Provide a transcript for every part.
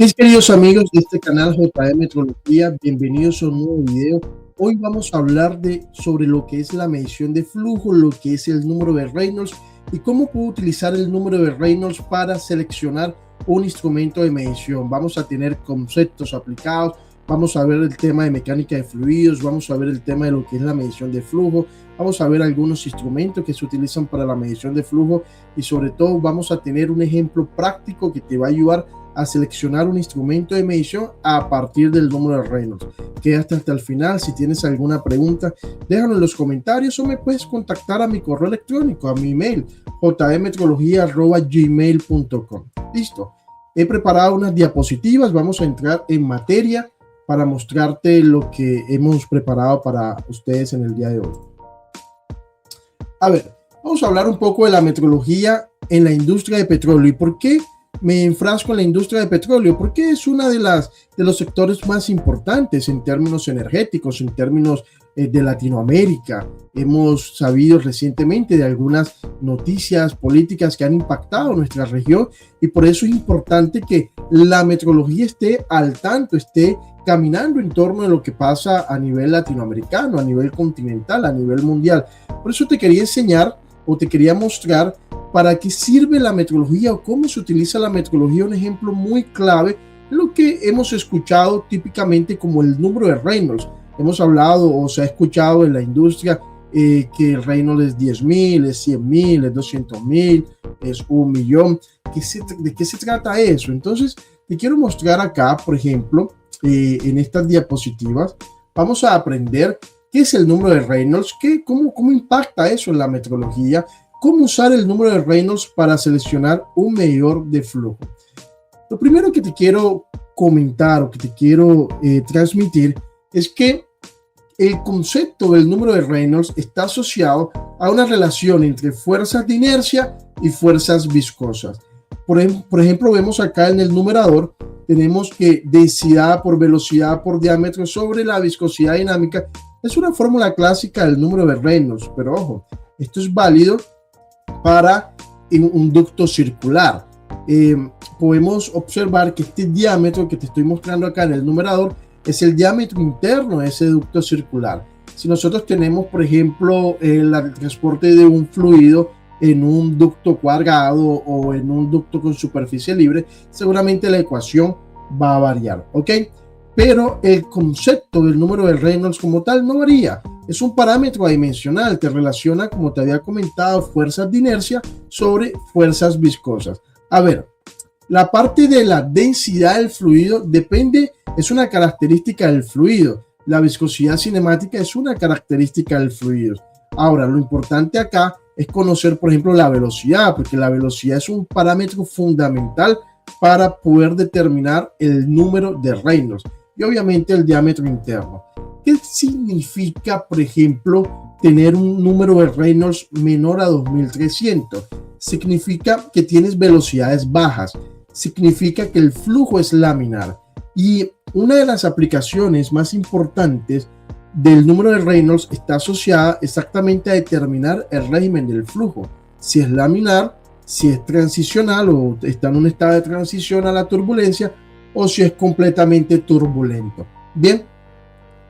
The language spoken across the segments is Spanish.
Mis queridos amigos de este canal JM Metrología, bienvenidos a un nuevo video. Hoy vamos a hablar sobre lo que es la medición de flujo, lo que es el número de Reynolds y cómo puedo utilizar el número de Reynolds para seleccionar un instrumento de medición. Vamos a tener conceptos aplicados, vamos a ver el tema de mecánica de fluidos, vamos a ver el tema de lo que es la medición de flujo, vamos a ver algunos instrumentos que se utilizan para la medición de flujo y sobre todo vamos a tener un ejemplo práctico que te va a ayudar a seleccionar un instrumento de medición a partir del número de Reynolds. Quédate hasta el final. Si tienes alguna pregunta, déjalo en los comentarios o me puedes contactar a mi correo electrónico, a mi email, jmmetrología@gmail.com. Listo. He preparado unas diapositivas. Vamos a entrar en materia para mostrarte lo que hemos preparado para ustedes en el día de hoy. A ver, vamos a hablar un poco de la metrología en la industria de petróleo y por qué me enfrasco en la industria de petróleo, porque es una de los sectores más importantes en términos energéticos, en términos de Latinoamérica. Hemos sabido recientemente de algunas noticias políticas que han impactado nuestra región y por eso es importante que la metrología esté al tanto, esté caminando en torno de lo que pasa a nivel latinoamericano, a nivel continental, a nivel mundial. Por eso te quería enseñar o te quería mostrar para qué sirve la metrología o cómo se utiliza la metrología. Un ejemplo muy clave, lo que hemos escuchado típicamente como el número de Reynolds. Hemos hablado o se ha escuchado en la industria que el Reynolds es 10.000, es 100.000, es 200.000, es 1.000.000. ¿De qué se trata eso? Entonces, te quiero mostrar acá, por ejemplo, en estas diapositivas, vamos a aprender qué es el número de Reynolds, cómo impacta eso en la metrología, cómo usar el número de Reynolds para seleccionar un medidor de flujo. Lo primero que te quiero comentar o que te quiero transmitir es que el concepto del número de Reynolds está asociado a una relación entre fuerzas de inercia y fuerzas viscosas. Por ejemplo, vemos acá en el numerador, tenemos que densidad por velocidad por diámetro sobre la viscosidad dinámica. Es una fórmula clásica del número de Reynolds, pero ojo, esto es válido para un ducto circular. Podemos observar que este diámetro que te estoy mostrando acá en el numerador es el diámetro interno de ese ducto circular. Si nosotros tenemos, por ejemplo, el transporte de un fluido en un ducto cuadrado o en un ducto con superficie libre, seguramente la ecuación va a variar, ¿ok? Pero el concepto del número de Reynolds como tal no varía. Es un parámetro adimensional que relaciona, como te había comentado, fuerzas de inercia sobre fuerzas viscosas. A ver, la parte de la densidad del fluido es una característica del fluido. La viscosidad cinemática es una característica del fluido. Ahora, lo importante acá es conocer, por ejemplo, la velocidad, porque la velocidad es un parámetro fundamental para poder determinar el número de Reynolds y obviamente el diámetro interno. ¿Qué significa, por ejemplo, tener un número de Reynolds menor a 2300? Significa que tienes velocidades bajas, significa que el flujo es laminar. Y una de las aplicaciones más importantes del número de Reynolds está asociada exactamente a determinar el régimen del flujo. Si es laminar, si es transicional o está en un estado de transición a la turbulencia o si es completamente turbulento. Bien.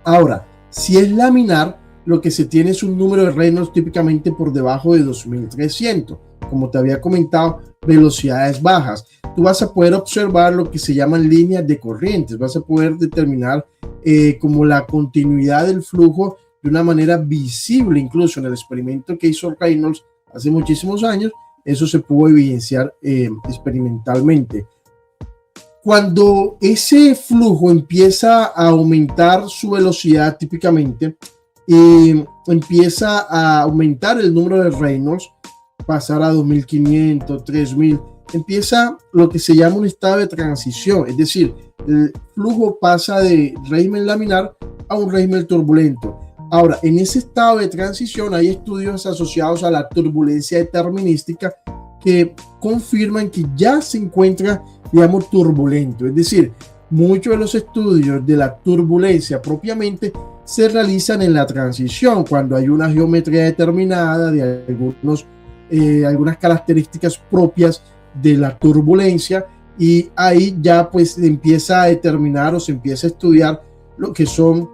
Ahora, si es laminar, lo que se tiene es un número de Reynolds típicamente por debajo de 2300. Como te había comentado, velocidades bajas. Tú vas a poder observar lo que se llaman líneas de corrientes. Vas a poder determinar como la continuidad del flujo de una manera visible. Incluso en el experimento que hizo Reynolds hace muchísimos años, eso se pudo evidenciar experimentalmente. Cuando ese flujo empieza a aumentar su velocidad típicamente, empieza a aumentar el número de Reynolds, pasar a 2500, 3000, empieza lo que se llama un estado de transición, es decir, el flujo pasa de régimen laminar a un régimen turbulento. Ahora, en ese estado de transición hay estudios asociados a la turbulencia determinística que confirman que ya se encuentra, digamos, turbulento. Es decir, muchos de los estudios de la turbulencia propiamente se realizan en la transición, cuando hay una geometría determinada de algunas características propias de la turbulencia y ahí ya pues se empieza a determinar o se empieza a estudiar lo que son,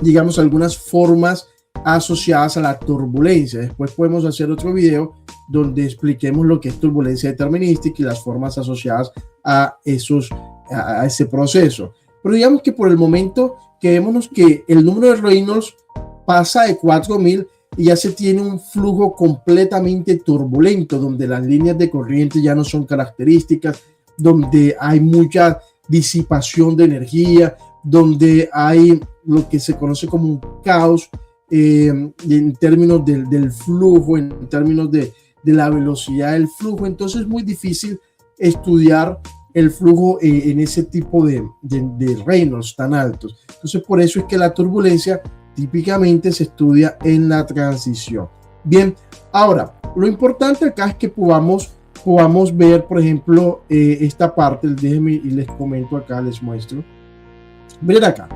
digamos, algunas formas asociadas a la turbulencia. Después podemos hacer otro video donde expliquemos lo que es turbulencia determinística y las formas asociadas a ese proceso. Pero digamos que por el momento quedémonos que el número de Reynolds pasa de 4000 y ya se tiene un flujo completamente turbulento, donde las líneas de corriente ya no son características, donde hay mucha disipación de energía, donde hay lo que se conoce como un caos en términos del flujo, en términos de la velocidad del flujo. Entonces es muy difícil estudiar el flujo en ese tipo de Reynolds tan altos. Entonces por eso es que la turbulencia típicamente se estudia en la transición. Bien, ahora, lo importante acá es que podamos ver, por ejemplo, esta parte. Déjenme y les comento acá, les muestro. Miren acá.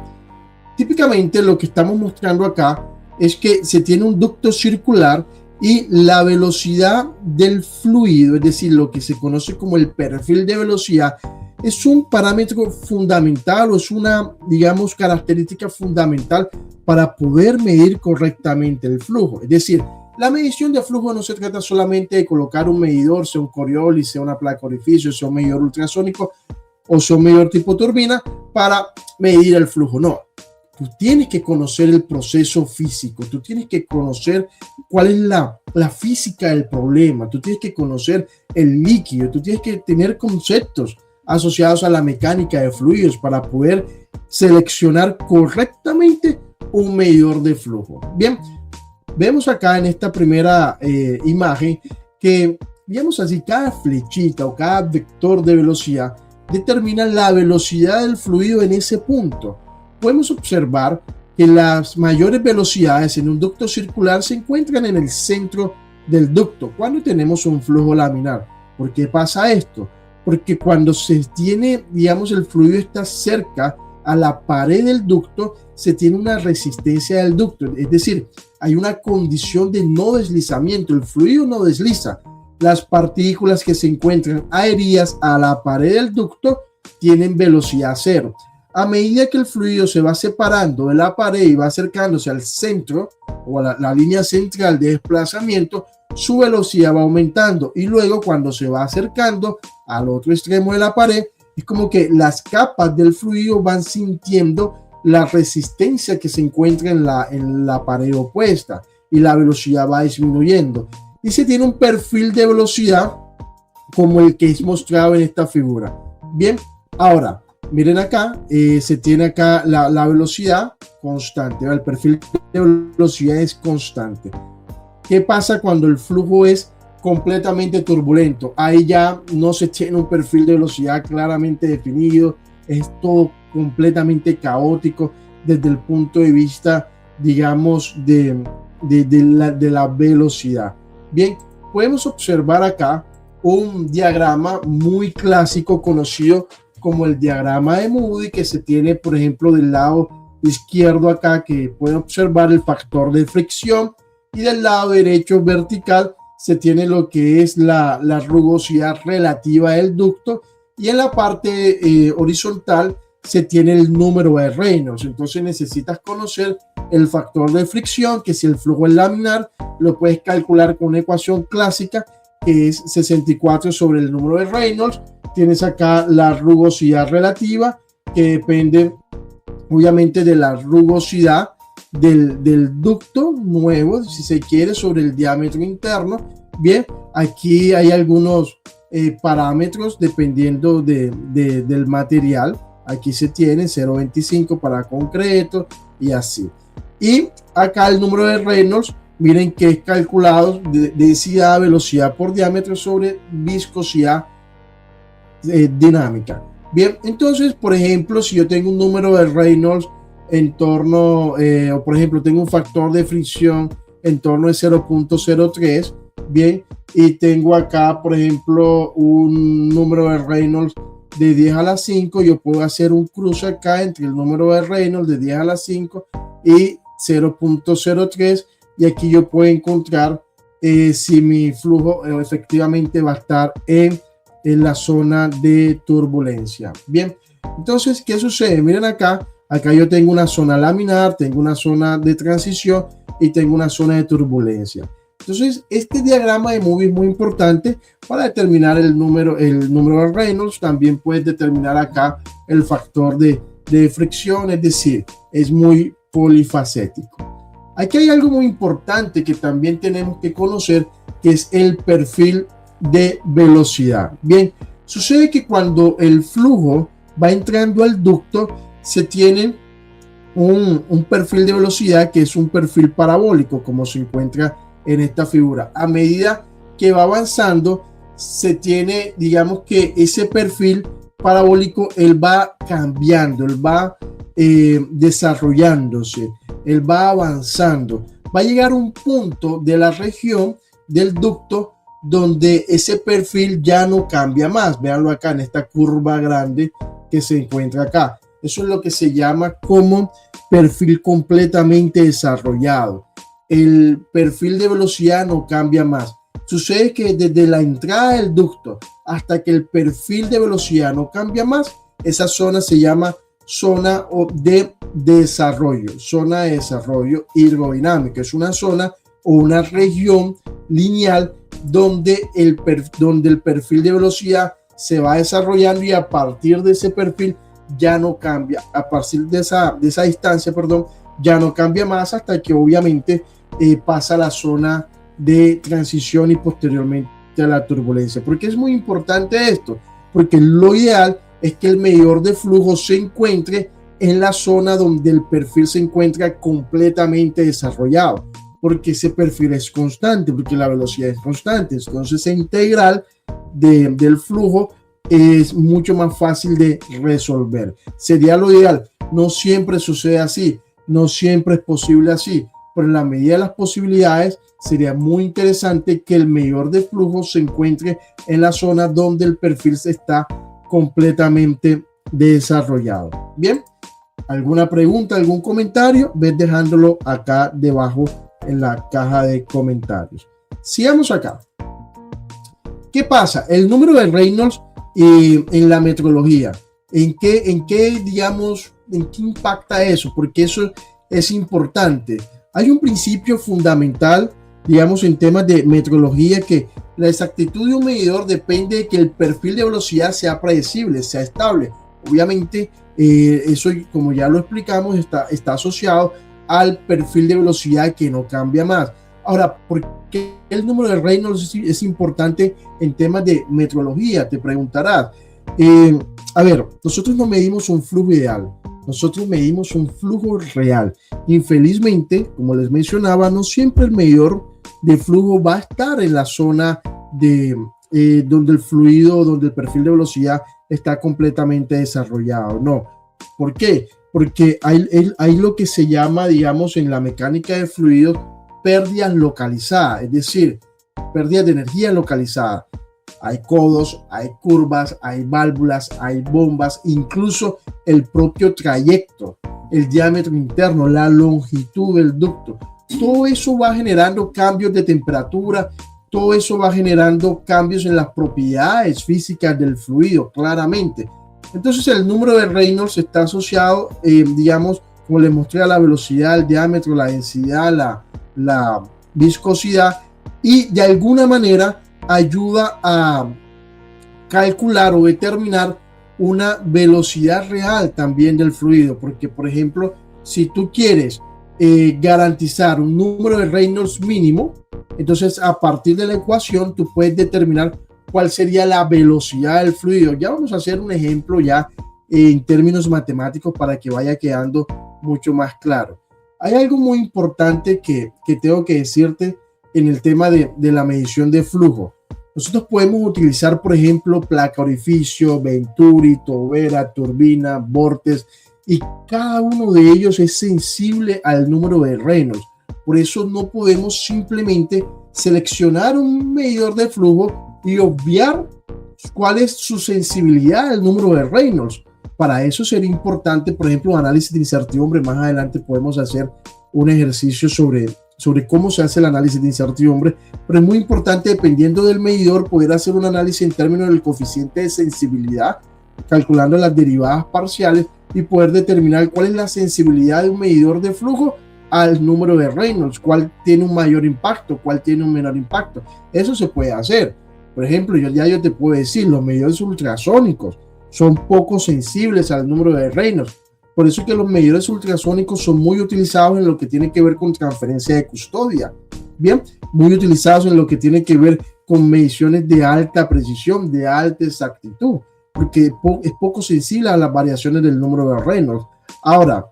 Típicamente lo que estamos mostrando acá es que se tiene un ducto circular y la velocidad del fluido, es decir, lo que se conoce como el perfil de velocidad, es un parámetro fundamental o es una, digamos, característica fundamental para poder medir correctamente el flujo. Es decir, la medición de flujo no se trata solamente de colocar un medidor, sea un Coriolis, sea una placa orificio, sea un medidor ultrasónico o sea un medidor tipo turbina para medir el flujo. No, tú tienes que conocer el proceso físico, tú tienes que conocer cuál es la física del problema, tú tienes que conocer el líquido, tú tienes que tener conceptos asociados a la mecánica de fluidos para poder seleccionar correctamente un medidor de flujo. Bien, vemos acá en esta primera imagen que, digamos así, cada flechita o cada vector de velocidad determina la velocidad del fluido en ese punto. Podemos observar que las mayores velocidades en un ducto circular se encuentran en el centro del ducto cuando tenemos un flujo laminar. ¿Por qué pasa esto? Porque cuando se tiene, digamos, el fluido está cerca a la pared del ducto, se tiene una resistencia del ducto, es decir, hay una condición de no deslizamiento, el fluido no desliza. Las partículas que se encuentran adheridas a la pared del ducto tienen velocidad cero. A medida que el fluido se va separando de la pared y va acercándose al centro o a la línea central de desplazamiento, su velocidad va aumentando, y luego cuando se va acercando al otro extremo de la pared, es como que las capas del fluido van sintiendo la resistencia que se encuentra en la pared opuesta y la velocidad va disminuyendo. Y se tiene un perfil de velocidad como el que es mostrado en esta figura. Bien, ahora miren acá, se tiene acá la velocidad constante, el perfil de velocidad es constante. ¿Qué pasa cuando el flujo es completamente turbulento? Ahí ya no se tiene un perfil de velocidad claramente definido, es todo completamente caótico desde el punto de vista, digamos, de la velocidad. Bien, podemos observar acá un diagrama muy clásico conocido como el diagrama de Moody, que se tiene, por ejemplo, del lado izquierdo acá, que pueden observar el factor de fricción, y del lado derecho vertical se tiene lo que es la rugosidad relativa del ducto, y en la parte horizontal se tiene el número de Reynolds. Entonces necesitas conocer el factor de fricción, que si el flujo es laminar, lo puedes calcular con una ecuación clásica, que es 64 sobre el número de Reynolds. Tienes acá la rugosidad relativa, que depende obviamente de la rugosidad del ducto nuevo, si se quiere, sobre el diámetro interno. Bien, aquí hay algunos parámetros dependiendo del material. Aquí se tiene 0.25 para concreto y así. Y acá el número de Reynolds, miren que es calculado de densidad, velocidad por diámetro sobre viscosidad dinámica. Bien, entonces, por ejemplo, si yo tengo un número de Reynolds en torno, o por ejemplo, tengo un factor de fricción en torno de 0.03, bien, y tengo acá, por ejemplo, un número de Reynolds de 10 a la 5, yo puedo hacer un cruce acá entre el número de Reynolds de 10 a la 5 y 0.03, y aquí yo puedo encontrar si mi flujo efectivamente va a estar en en la zona de turbulencia. Bien, entonces, ¿qué sucede? Miren acá yo tengo una zona laminar, tengo una zona de transición y tengo una zona de turbulencia. Entonces, este diagrama de Moody es muy importante para determinar el número de Reynolds. También puedes determinar acá el factor de fricción, es decir, es muy polifacético. Aquí hay algo muy importante que también tenemos que conocer, que es el perfil de velocidad. Bien, sucede que cuando el flujo va entrando al ducto, se tiene un perfil de velocidad que es un perfil parabólico, como se encuentra en esta figura. A medida que va avanzando, se tiene, digamos que ese perfil parabólico, él va cambiando, él va desarrollándose, él va avanzando. Va a llegar a un punto de la región del ducto donde ese perfil ya no cambia más. Véanlo acá en esta curva grande que se encuentra acá. Eso es lo que se llama como perfil completamente desarrollado. El perfil de velocidad no cambia más. Sucede que desde la entrada del ducto hasta que el perfil de velocidad no cambia más, esa zona se llama zona de desarrollo hidrodinámico. Es una zona o una región lineal donde el perfil de velocidad se va desarrollando y a partir de ese perfil ya no cambia, a partir de esa distancia, ya no cambia más hasta que obviamente pasa a la zona de transición y posteriormente a la turbulencia. ¿Por qué es muy importante esto? Porque lo ideal es que el medidor de flujo se encuentre en la zona donde el perfil se encuentra completamente desarrollado, porque ese perfil es constante, porque la velocidad es constante. Entonces, esa integral del flujo es mucho más fácil de resolver. Sería lo ideal. No siempre sucede así, no siempre es posible así, pero en la medida de las posibilidades sería muy interesante que el medidor de flujo se encuentre en la zona donde el perfil se está completamente desarrollado. Bien, ¿alguna pregunta, algún comentario? Ves dejándolo acá debajo en la caja de comentarios. Sigamos acá. ¿Qué pasa? El número de Reynolds en la metrología, ¿en qué impacta eso? Porque eso es importante. Hay un principio fundamental, digamos, en temas de metrología, que la exactitud de un medidor depende de que el perfil de velocidad sea predecible, sea estable. Obviamente, eso, como ya lo explicamos, está asociado al perfil de velocidad que no cambia más. Ahora, ¿por qué el número de Reynolds es importante en temas de metrología? Te preguntarás. A ver, nosotros no medimos un flujo ideal, nosotros medimos un flujo real. Infelizmente, como les mencionaba, no siempre el medidor de flujo va a estar en la zona donde el fluido, donde el perfil de velocidad está completamente desarrollado. No. ¿Por qué? Porque hay lo que se llama, digamos, en la mecánica de fluidos, pérdidas localizadas, es decir, pérdidas de energía localizada. Hay codos, hay curvas, hay válvulas, hay bombas, incluso el propio trayecto, el diámetro interno, la longitud del ducto. Todo eso va generando cambios de temperatura, todo eso va generando cambios en las propiedades físicas del fluido, claramente. Entonces, el número de Reynolds está asociado, digamos, como les mostré, a la velocidad, el diámetro, la densidad, la viscosidad, y de alguna manera ayuda a calcular o determinar una velocidad real también del fluido, porque por ejemplo, si tú quieres garantizar un número de Reynolds mínimo, entonces a partir de la ecuación tú puedes determinar cuál sería la velocidad del fluido. Ya vamos a hacer un ejemplo ya en términos matemáticos para que vaya quedando mucho más claro. Hay algo muy importante que tengo que decirte en el tema de la medición de flujo. Nosotros podemos utilizar, por ejemplo, placa orificio, Venturi, tobera, turbina, vórtice, y cada uno de ellos es sensible al número de Reynolds. Por eso no podemos simplemente seleccionar un medidor de flujo y obviar cuál es su sensibilidad al número de Reynolds. Para eso sería importante, por ejemplo, análisis de incertidumbre. Más adelante podemos hacer un ejercicio sobre sobre cómo se hace el análisis de incertidumbre, pero es muy importante, dependiendo del medidor, poder hacer un análisis en términos del coeficiente de sensibilidad, calculando las derivadas parciales y poder determinar cuál es la sensibilidad de un medidor de flujo al número de Reynolds, cuál tiene un mayor impacto, cuál tiene un menor impacto. Eso se puede hacer. Por ejemplo, yo te puedo decir, los medidores ultrasónicos son poco sensibles al número de Reynolds. Por eso es que los medidores ultrasónicos son muy utilizados en lo que tiene que ver con transferencia de custodia. Bien, muy utilizados en lo que tiene que ver con mediciones de alta precisión, de alta exactitud, porque es poco sensible a las variaciones del número de Reynolds. Ahora,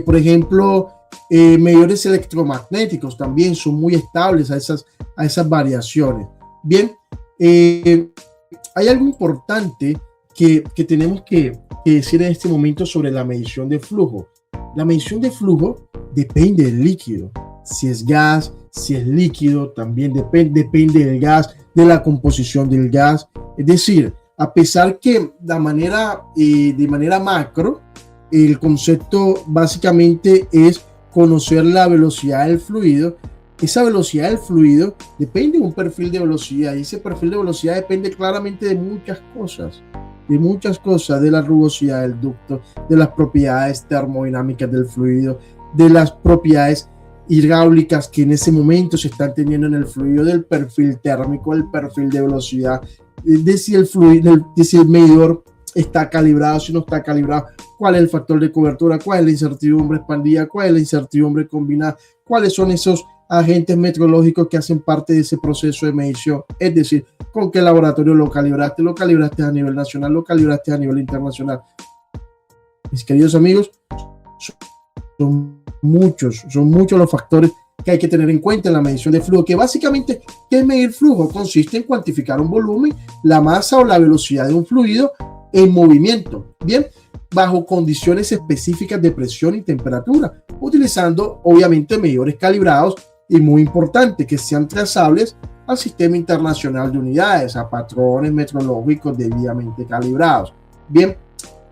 por ejemplo, medidores electromagnéticos también son muy estables a esas variaciones. Bien, hay algo importante que tenemos que decir en este momento sobre la medición de flujo. La medición de flujo depende del líquido. Si es gas, si es líquido, también depende del gas, de la composición del gas. Es decir, a pesar que de manera macro, el concepto básicamente es conocer la velocidad del fluido. Esa velocidad del fluido depende de un perfil de velocidad, y ese perfil de velocidad depende claramente de muchas cosas, de la rugosidad del ducto, de las propiedades termodinámicas del fluido, de las propiedades hidráulicas que en ese momento se están teniendo en el fluido, del perfil térmico, el perfil de velocidad, de si el medidor está calibrado, si no está calibrado, cuál es el factor de cobertura, cuál es la incertidumbre expandida, cuál es la incertidumbre combinada, cuáles son esos agentes meteorológicos que hacen parte de ese proceso de medición. Es decir, con qué laboratorio lo calibraste a nivel nacional, lo calibraste a nivel internacional. Mis queridos amigos, son muchos los factores que hay que tener en cuenta en la medición de flujo, que básicamente, ¿qué es medir flujo? Consiste en cuantificar un volumen, la masa o la velocidad de un fluido en movimiento, bien, bajo condiciones específicas de presión y temperatura, utilizando obviamente medidores calibrados y, muy importante, que sean trazables al Sistema Internacional de Unidades, a patrones meteorológicos debidamente calibrados. Bien,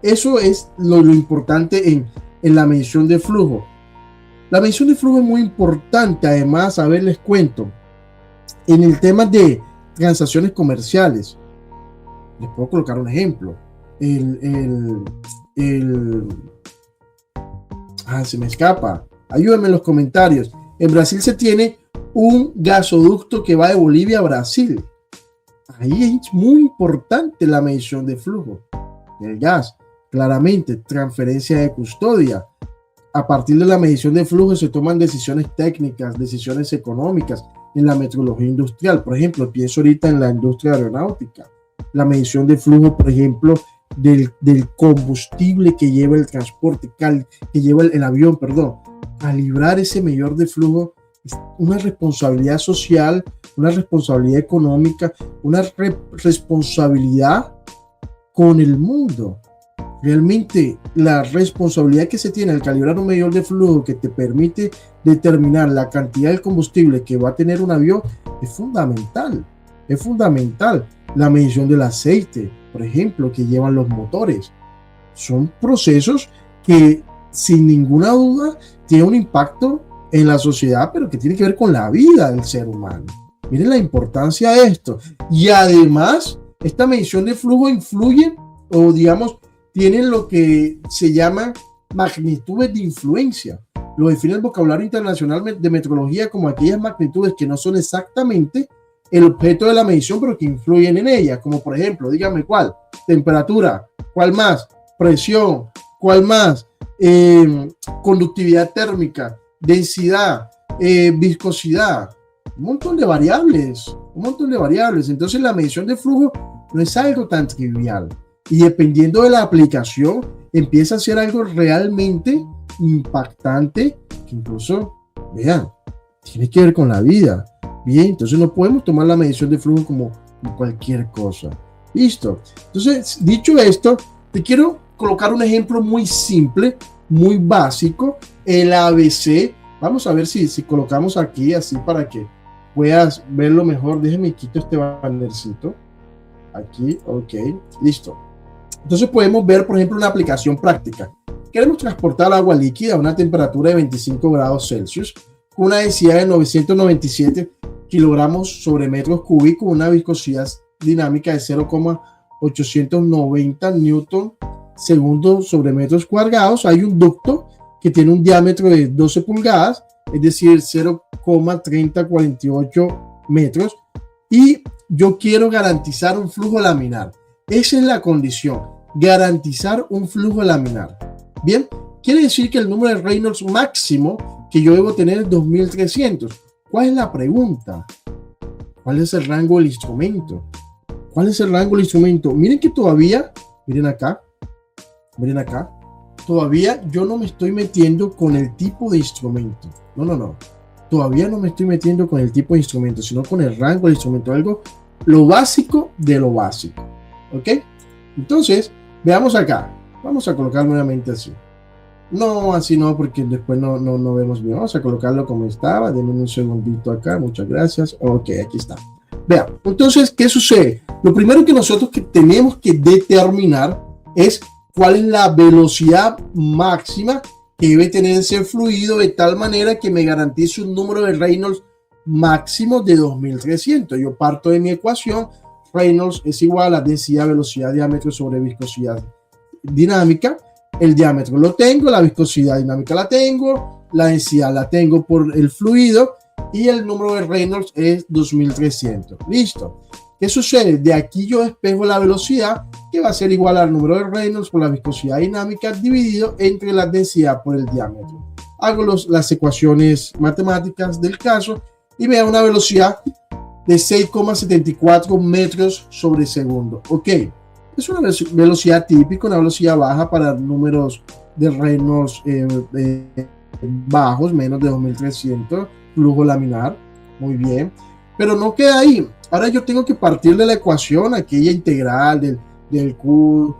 eso es lo importante en la medición de flujo. La medición de flujo es muy importante, además, a ver, les cuento, en el tema de transacciones comerciales. Les puedo colocar un ejemplo. Se me escapa. Ayúdenme en los comentarios. En Brasil se tiene un gasoducto que va de Bolivia a Brasil. Ahí es muy importante la medición de flujo del gas. Claramente, transferencia de custodia. A partir de la medición de flujo se toman decisiones técnicas, decisiones económicas en la metrología industrial. Por ejemplo, pienso ahorita en la industria aeronáutica. La medición de flujo, por ejemplo, del combustible que lleva el transporte, que lleva el avión, perdón. Calibrar ese medidor de flujo es una responsabilidad social, una responsabilidad económica, una responsabilidad con el mundo. Realmente la responsabilidad que se tiene al calibrar un medidor de flujo que te permite determinar la cantidad de combustible que va a tener un avión es fundamental. Es fundamental. La medición del aceite, por ejemplo, que llevan los motores. Son procesos que sin ninguna duda tienen un impacto en la sociedad, pero que tiene que ver con la vida del ser humano. Miren la importancia de esto. Y además, esta medición de flujo influye, o digamos, tienen lo que se llama magnitudes de influencia. Lo define el vocabulario internacional de metrología como aquellas magnitudes que no son exactamente el objeto de la medición, pero que influyen en ella, como por ejemplo, dígame cuál, temperatura, cuál más, presión, cuál más, conductividad térmica, densidad, viscosidad, un montón de variables. Entonces la medición de flujo no es algo tan trivial, y dependiendo de la aplicación empieza a ser algo realmente impactante, que incluso, vean, tiene que ver con la vida. Bien, entonces no podemos tomar la medición de flujo como cualquier cosa. Listo. Entonces, dicho esto, te quiero colocar un ejemplo muy simple, muy básico, el ABC. Vamos a ver si colocamos aquí así para que puedas verlo mejor. Déjeme quito este bannercito. Aquí, ok, listo. Entonces podemos ver, por ejemplo, una aplicación práctica. Queremos transportar agua líquida a una temperatura de 25 grados Celsius con una densidad de 997 kilogramos sobre metros cúbicos, una viscosidad dinámica de 0,890 newton segundo sobre metros cuadrados. Hay un ducto que tiene un diámetro de 12 pulgadas, es decir, 0,3048 metros, y yo quiero garantizar un flujo laminar. Esa es la condición, garantizar un flujo laminar. Bien, quiere decir que el número de Reynolds máximo que yo debo tener es 2300. ¿Cuál es la pregunta? ¿Cuál es el rango del instrumento? ¿Cuál es el rango del instrumento? Miren que todavía, miren acá, todavía yo no me estoy metiendo con el tipo de instrumento. No. Todavía no me estoy metiendo con el tipo de instrumento, sino con el rango del instrumento. Algo, lo básico de lo básico. ¿Ok? Entonces, veamos acá. Vamos a colocar nuevamente así. No, así no, porque después no vemos bien. Vamos a colocarlo como estaba. Denme un segundito acá. Muchas gracias. Ok, aquí está. Vean, entonces, ¿qué sucede? Lo primero que nosotros tenemos que determinar es cuál es la velocidad máxima que debe tener ese fluido de tal manera que me garantice un número de Reynolds máximo de 2300. Yo parto de mi ecuación. Reynolds es igual a densidad, velocidad, diámetro sobre viscosidad dinámica. El diámetro lo tengo, la viscosidad dinámica la tengo, la densidad la tengo por el fluido y el número de Reynolds es 2300. Listo. ¿Qué sucede? De aquí yo despejo la velocidad, que va a ser igual al número de Reynolds por la viscosidad dinámica dividido entre la densidad por el diámetro. Hago las ecuaciones matemáticas del caso y me da una velocidad de 6,74 metros sobre segundo. Ok. Es una velocidad típica, una velocidad baja para números de Reynolds bajos, menos de 2300, flujo laminar, muy bien. Pero no queda ahí. Ahora yo tengo que partir de la ecuación, aquella integral del Q,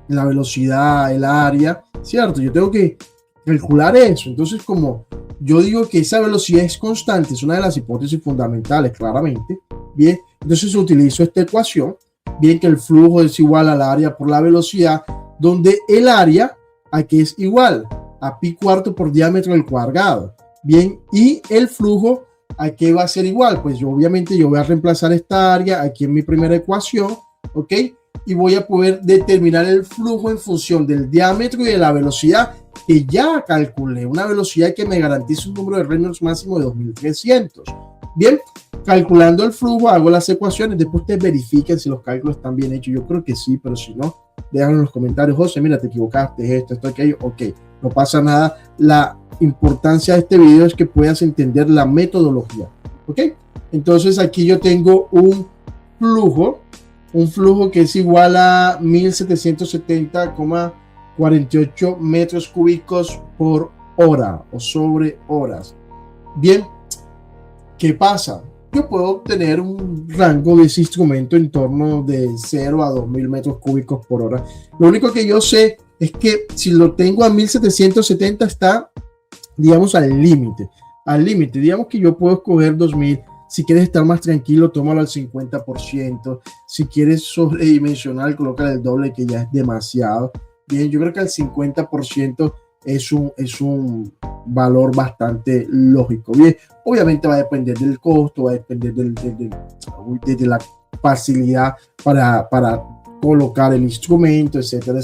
la velocidad, el área, ¿cierto? Yo tengo que calcular eso. Entonces, como yo digo que esa velocidad es constante, es una de las hipótesis fundamentales, claramente, bien, entonces utilizo esta ecuación. Bien, que el flujo es igual al área por la velocidad, donde el área aquí es igual a pi cuarto por diámetro al cuadrado. Bien, y el flujo aquí va a ser igual. Pues yo obviamente yo voy a reemplazar esta área aquí en mi primera ecuación, ¿ok? Y voy a poder determinar el flujo en función del diámetro y de la velocidad que ya calculé. Una velocidad que me garantiza un número de Reynolds máximo de 2300. Bien, calculando el flujo, hago las ecuaciones, después ustedes verifiquen si los cálculos están bien hechos. Yo creo que sí, pero si no, déjalo en los comentarios. José, mira, te equivocaste, esto, aquello. Ok, no pasa nada. La importancia de este video es que puedas entender la metodología. Ok, entonces aquí yo tengo un flujo que es igual a 1770,48 metros cúbicos por hora o sobre horas. Bien, ¿qué pasa? Yo puedo obtener un rango de ese instrumento en torno de 0 a 2000 metros cúbicos por hora. Lo único que yo sé es que si lo tengo a 1770 está, digamos, al límite. Digamos que yo puedo escoger 2000. Si quieres estar más tranquilo, tómalo al 50%. Si quieres sobredimensionar, coloca el doble, que ya es demasiado. Bien, yo creo que al 50% es un valor bastante lógico. Bien, obviamente va a depender del costo, va a depender de la facilidad para colocar el instrumento, etcétera.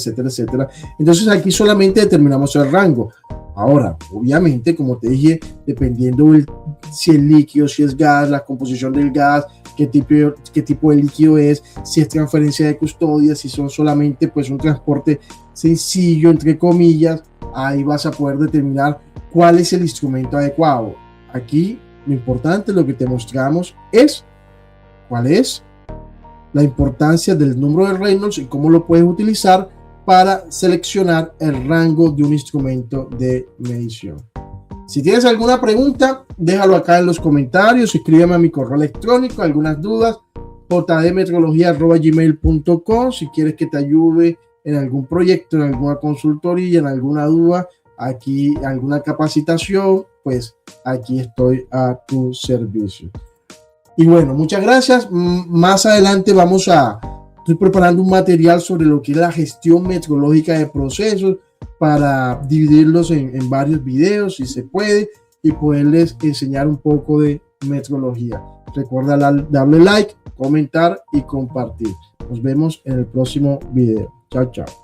Entonces aquí solamente determinamos el rango. Ahora, obviamente, como te dije, dependiendo si es líquido, si es gas, la composición del gas, qué tipo de líquido es, si es transferencia de custodia, si son solamente pues un transporte sencillo, entre comillas, ahí vas a poder determinar cuál es el instrumento adecuado. Aquí lo importante, lo que te mostramos es cuál es la importancia del número de Reynolds y cómo lo puedes utilizar para seleccionar el rango de un instrumento de medición. Si tienes alguna pregunta, déjalo acá en los comentarios, escríbeme a mi correo electrónico, algunas dudas, jdmetrología@gmail.com. Si quieres que te ayude en algún proyecto, en alguna consultoría, en alguna duda, aquí alguna capacitación, pues aquí estoy a tu servicio. Y bueno, muchas gracias. Más adelante estoy preparando un material sobre lo que es la gestión metrológica de procesos para dividirlos en varios videos, si se puede. y poderles enseñar un poco de metrología. Recuerda darle like, comentar y compartir. Nos vemos en el próximo video. Chao, chao.